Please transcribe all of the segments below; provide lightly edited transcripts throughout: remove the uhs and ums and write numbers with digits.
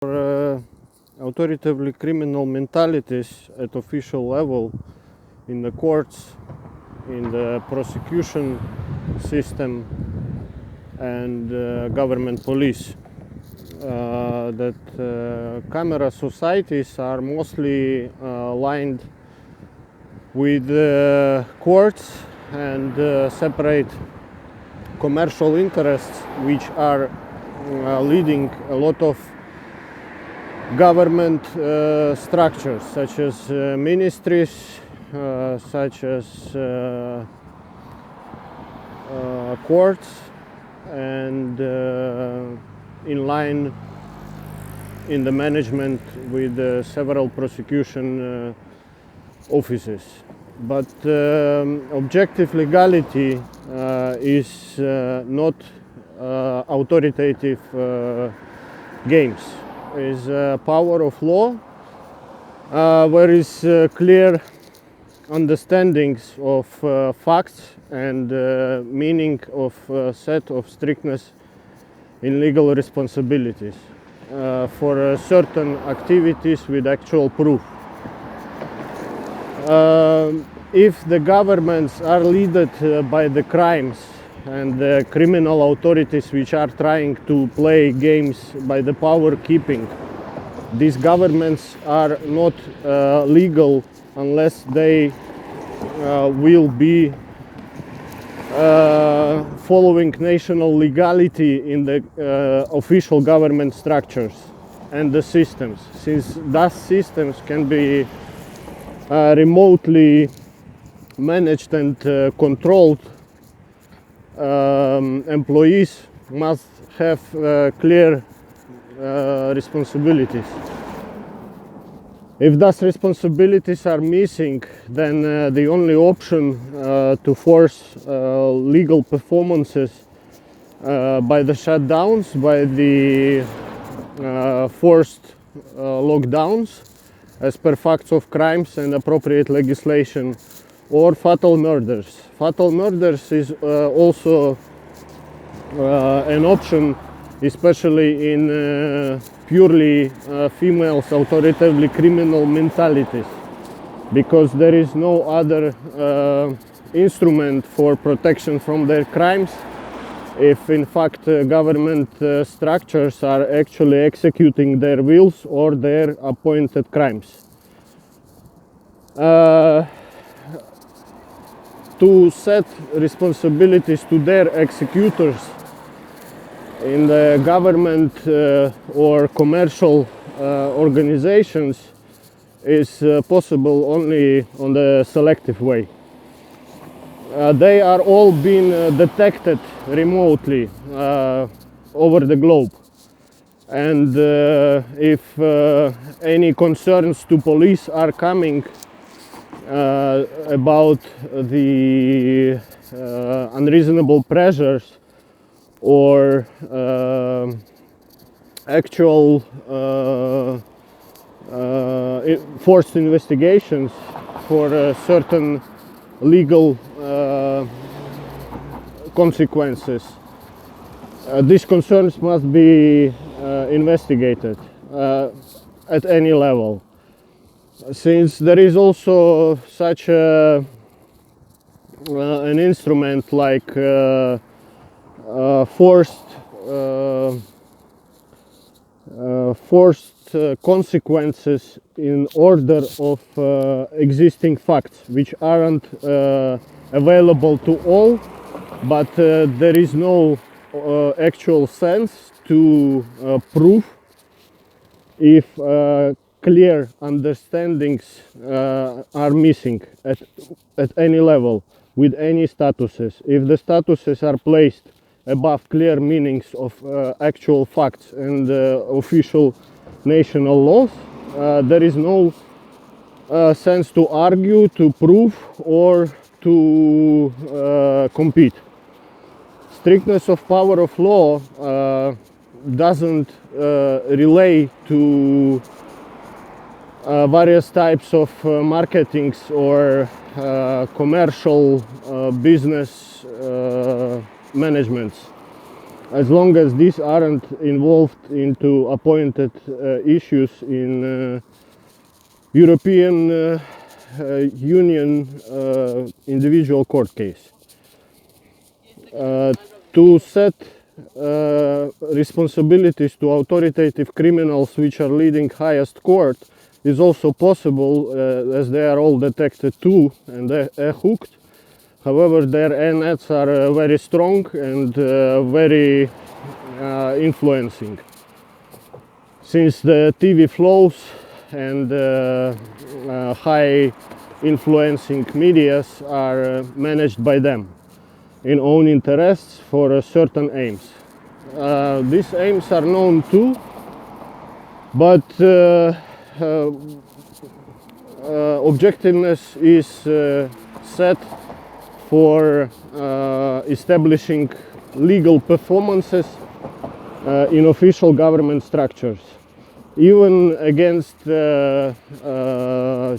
For authoritatively criminal mentalities at official level, in the courts, in the prosecution system, and government police, that camera societies are mostly lined with courts and separate commercial interests, which are leading a lot of government structures, such as ministries, such as courts, and in line in the management with several prosecution offices. But objective legality is not authoritative games. Is power of law, where is clear understandings of facts and meaning of set of strictness in legal responsibilities for certain activities with actual proof. If the governments are led by the crimes and the criminal authorities which are trying to play games by the power keeping, these governments are not legal unless they will be following national legality in the official government structures and the systems, since those systems can be remotely managed and controlled. Employees must have clear responsibilities. If those responsibilities are missing, then the only option to force legal performances by the shutdowns, by the forced lockdowns as per facts of crimes and appropriate legislation, or fatal murders. Fatal murders is also an option, especially in purely females authoritatively criminal mentalities, because there is no other instrument for protection from their crimes if in fact government structures are actually executing their wills or their appointed crimes. To set responsibilities to their executors in the government or commercial organizations is possible only on the selective way. They are all being detected remotely over the globe, and if any concerns to police are coming about the unreasonable pressures or actual forced investigations for certain legal consequences, these concerns must be investigated at any level. Since there is also such an instrument like forced consequences in order of existing facts, which aren't available to all, but there is no actual sense to prove if clear understandings are missing at any level with any statuses. If the statuses are placed above clear meanings of actual facts and official national laws, there is no sense to argue, to prove, or to compete. Strictness of power of law doesn't relate to various types of marketings or commercial business managements. as long as these aren't involved into appointed issues in European Union individual court case. To set responsibilities to authoritative criminals which are leading highest court is also possible, as they are all detected too and hooked. However, their nets are very strong and very influencing. Since the TV flows and high influencing medias are managed by them in own interests for certain aims. These aims are known too, but objectiveness is set for establishing legal performances in official government structures, even against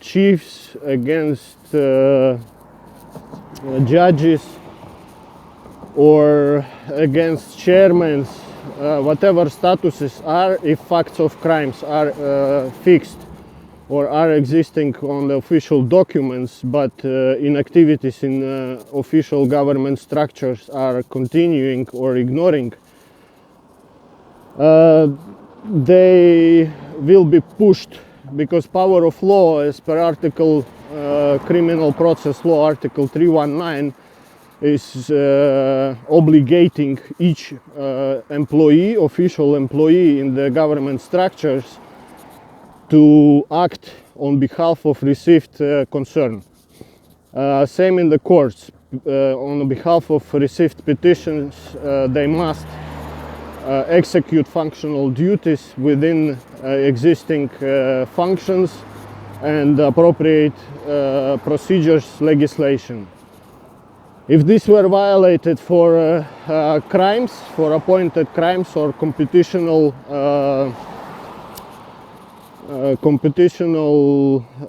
chiefs, against judges, or against chairmen, whatever statuses are, if facts of crimes are fixed or are existing on the official documents, but inactivities in official government structures are continuing or ignoring, they will be pushed, because power of law, as per Criminal Process Law Article 319, is obligating each official employee in the government structures to act on behalf of received concern. Same in the courts. On behalf of received petitions, they must execute functional duties within existing functions and appropriate procedures legislation. If these were violated for crimes, for appointed crimes or computational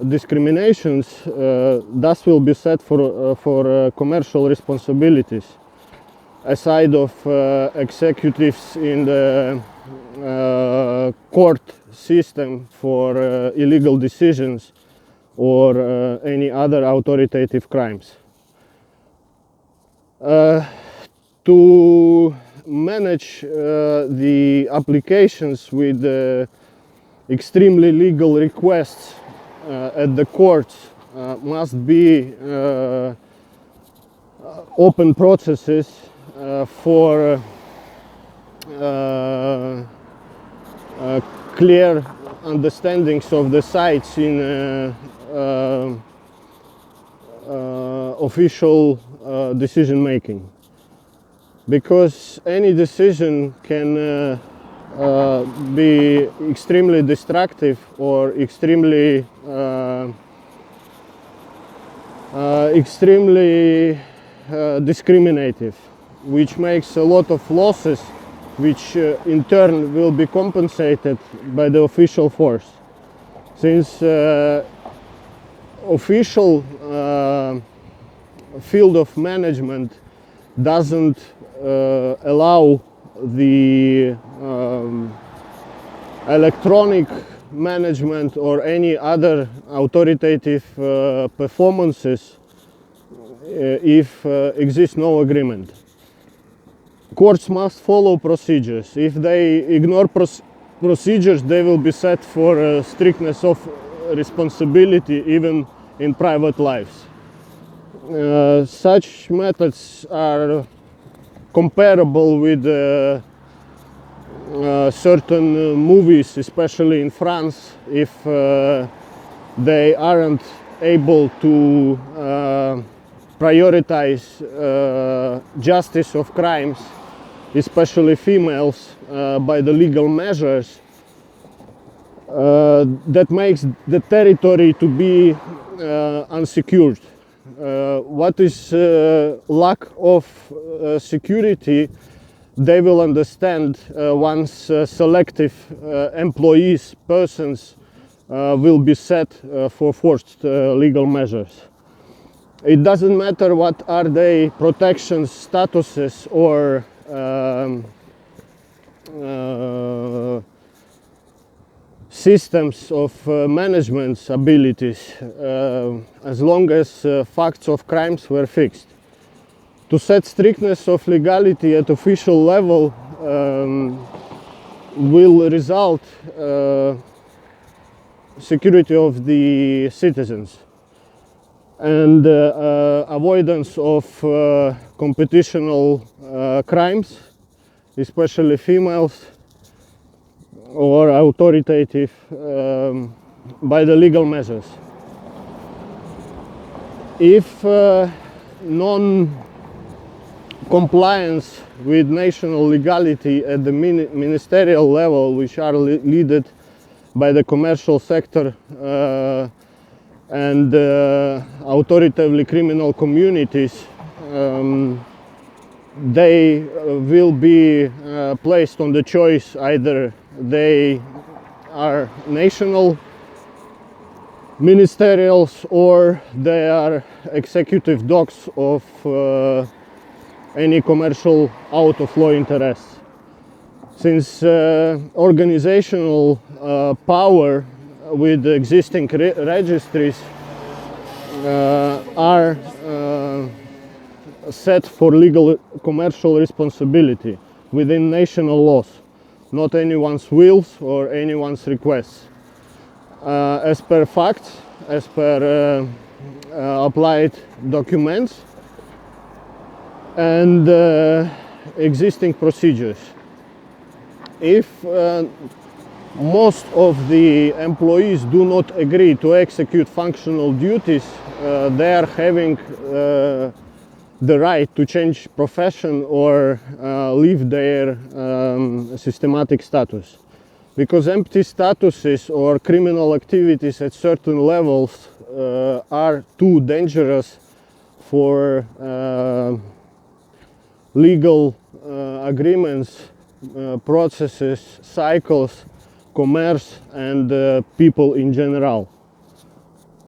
discriminations, thus will be set for commercial responsibilities, aside of executives in the court system for illegal decisions or any other authoritative crimes. To manage the applications with extremely legal requests at the courts must be open processes for clear understandings of the sides in official decision making, because any decision can be extremely destructive or extremely discriminative, which makes a lot of losses, which in turn will be compensated by the official force. Since official field of management doesn't allow the electronic management or any other authoritative performances if exists no agreement. Courts must follow procedures. If they ignore procedures, they will be set for strictness of responsibility even in private lives. Such methods are comparable with certain movies, especially in France, if they aren't able to prioritize justice of crimes, especially females, by the legal measures. That makes the territory to be unsecured. What is lack of security, they will understand once selective employees, persons will be set for forced legal measures. It doesn't matter what are they protections, statuses, or systems of management abilities, as long as facts of crimes were fixed. To set strictness of legality at official level will result security of the citizens and avoidance of competitional crimes, especially females, or authoritative by the legal measures. If non-compliance with national legality at the ministerial level, which are led by the commercial sector and authoritatively criminal communities, they will be placed on the choice: either they are national ministerials or they are executive dogs of any commercial out of law interests. Since organizational power with existing registries are set for legal commercial responsibility within national laws, not anyone's wills or anyone's requests. As per facts, as per applied documents and existing procedures. If most of the employees do not agree to execute functional duties, they are having the right to change profession or leave their systematic status. Because empty statuses or criminal activities at certain levels are too dangerous for legal agreements, processes, cycles, commerce, and people in general.